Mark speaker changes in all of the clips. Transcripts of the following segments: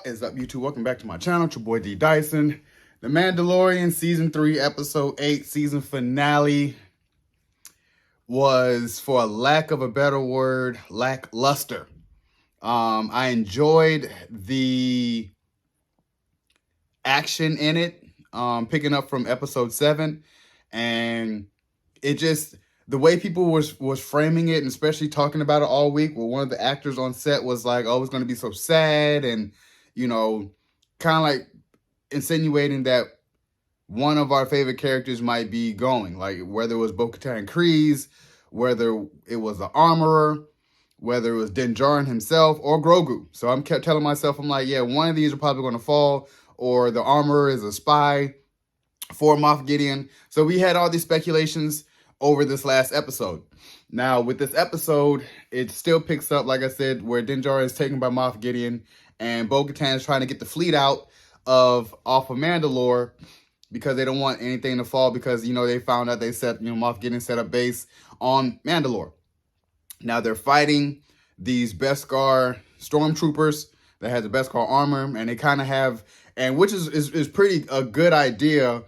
Speaker 1: What is up, YouTube? Welcome back to my channel. It's your boy D Dyson. The Mandalorian Season 3, Episode 8, season finale was, for a lack of a better word, lackluster. I enjoyed the action in it, picking up from Episode 7, and it just, the way people was framing it, and especially talking about it all week, where one of the actors on set was like, oh, it's going to be so sad, and, you know, kind of like insinuating that one of our favorite characters might be going, like whether it was Bo-Katan Kryze, whether it was the Armorer, whether it was Din Djarin himself, or Grogu. So I'm kept telling myself, I'm like, yeah, one of these are probably going to fall, or the Armorer is a spy for Moff Gideon. So we had all these speculations over this last episode. Now, with this episode, it still picks up, like I said, where Din Djarin is taken by Moff Gideon, and Bo-Katan is trying to get the fleet out off of Mandalore because they don't want anything to fall, because, you know, they found out Moff Gideon set up base on Mandalore. Now they're fighting these Beskar stormtroopers that has the Beskar armor, and they kind of have, and which is pretty a good idea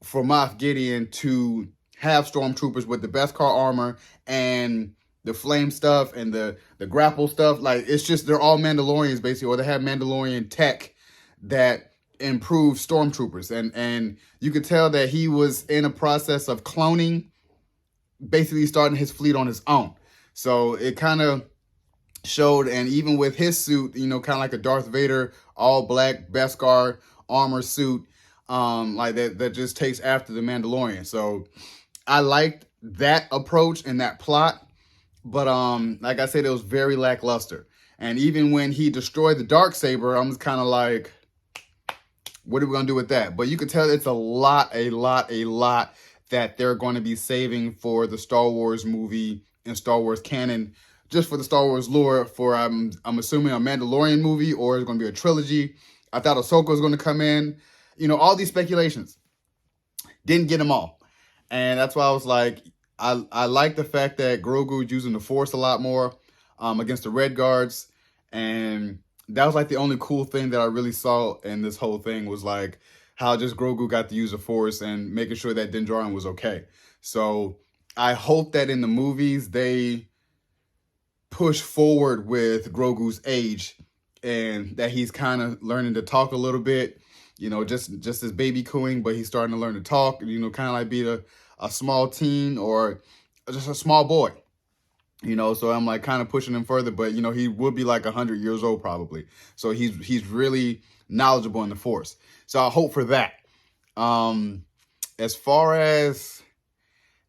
Speaker 1: for Moff Gideon to have stormtroopers with the Beskar armor and the flame stuff and the grapple stuff. Like, it's just, they're all Mandalorians basically, or they have Mandalorian tech that improves stormtroopers. And you could tell that he was in a process of cloning, basically starting his fleet on his own. So it kind of showed, and even with his suit, you know, kind of like a Darth Vader all black Beskar armor suit, like that just takes after the Mandalorian. So I liked that approach and that plot, but like I said, it was very lackluster. And even when he destroyed the Darksaber, I'm just kind of like, what are we gonna do with that? But you could tell it's a lot that they're going to be saving for the Star Wars movie and Star Wars canon, just for the Star Wars lore, for I'm assuming a Mandalorian movie, or it's going to be a trilogy. I thought Ahsoka was going to come in. You know, all these speculations. Didn't get them all. And that's why I was like, I like the fact that Grogu is using the Force a lot more against the Red Guards. And that was like the only cool thing that I really saw in this whole thing, was like how just Grogu got to use the Force and making sure that Din Djarin was okay. So I hope that in the movies they push forward with Grogu's age, and that he's kind of learning to talk a little bit, you know, just as baby cooing, but he's starting to learn to talk, you know, kind of like be a small teen or just a small boy, you know. So I'm like kind of pushing him further, but, you know, he would be like 100 years old probably. So he's really knowledgeable in the Force. So I hope for that. As far as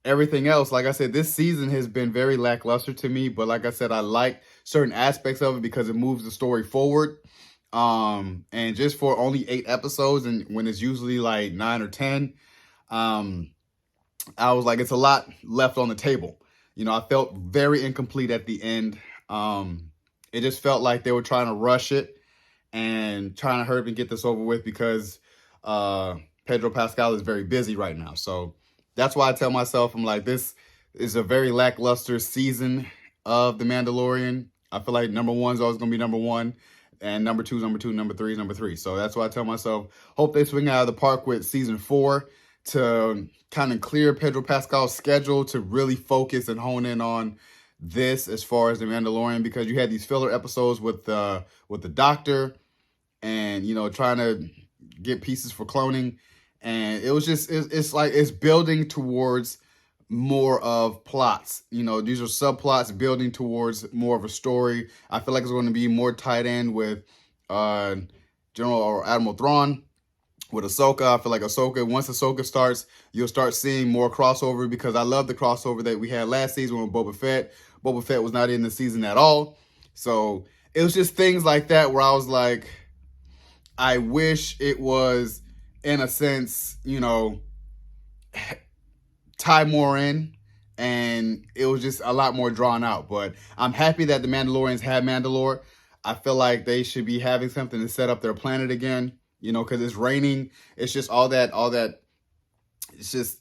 Speaker 1: everything else, like I said, this season has been very lackluster to me, but like I said, I like certain aspects of it because it moves the story forward. And just for only 8 episodes, and when it's usually like 9 or 10, I was like, it's a lot left on the table. You know, I felt very incomplete at the end. It just felt like they were trying to rush it and trying to hurry up and get this over with, because Pedro Pascal is very busy right now. So that's why I tell myself, I'm like, this is a very lackluster season of The Mandalorian. I feel like number 1 is always going to be number 1. And number 2 is number 2, number 3 is number 3. So that's why I tell myself, hope they swing out of the park with season 4 to kind of clear Pedro Pascal's schedule to really focus and hone in on this as far as The Mandalorian, because you had these filler episodes with the Doctor and, you know, trying to get pieces for cloning. And it was just, it's like, it's building towards more of plots. You know, these are subplots building towards more of a story. I feel like it's going to be more tied in with General or Admiral Thrawn, with Ahsoka. I feel like once Ahsoka starts, you'll start seeing more crossover, because I love the crossover that we had last season with Boba Fett. Boba Fett was not in the season at all. So it was just things like that where I was like, I wish it was, in a sense, you know, tie more in, and it was just a lot more drawn out. But I'm happy that the Mandalorians have Mandalore. I feel like they should be having something to set up their planet again, you know, because it's raining. It's just all that, it's just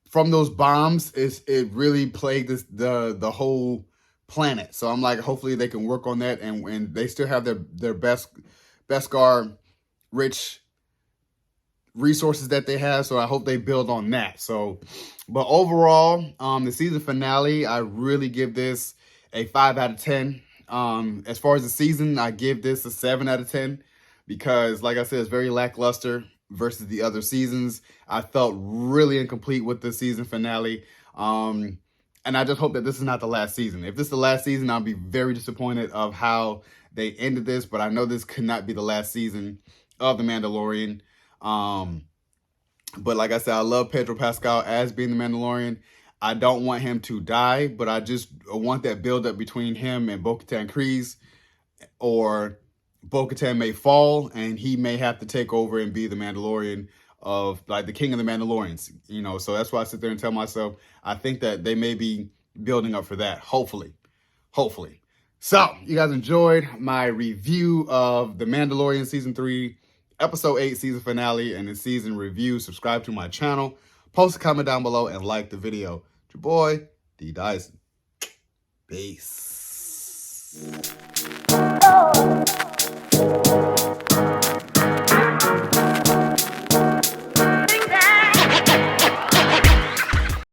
Speaker 1: from those bombs, it really plagued the whole planet. So I'm like, hopefully they can work on that, and they still have their Beskar rich resources that they have, so I hope they build on that. So, but overall, the season finale, I really give this a 5 out of 10. As far as the season, I give this a 7 out of 10 because, like I said, it's very lackluster versus the other seasons. I felt really incomplete with the season finale. And I just hope that this is not the last season. If this is the last season, I'll be very disappointed of how they ended this, but I know this could not be the last season of The Mandalorian. But like I said, I love Pedro Pascal as being the Mandalorian. I don't want him to die, but I just want that build up between him and Bo-Katan Kryze, or Bo-Katan may fall and he may have to take over and be the Mandalorian of, like, the king of the Mandalorians, you know. So that's why I sit there and tell myself, I think that they may be building up for that. Hopefully. So you guys enjoyed my review of The Mandalorian Season 3, Episode 8 season finale, and the season review. Subscribe to my channel, post a comment down below, and like the video. It's your boy, D Dyson. Peace.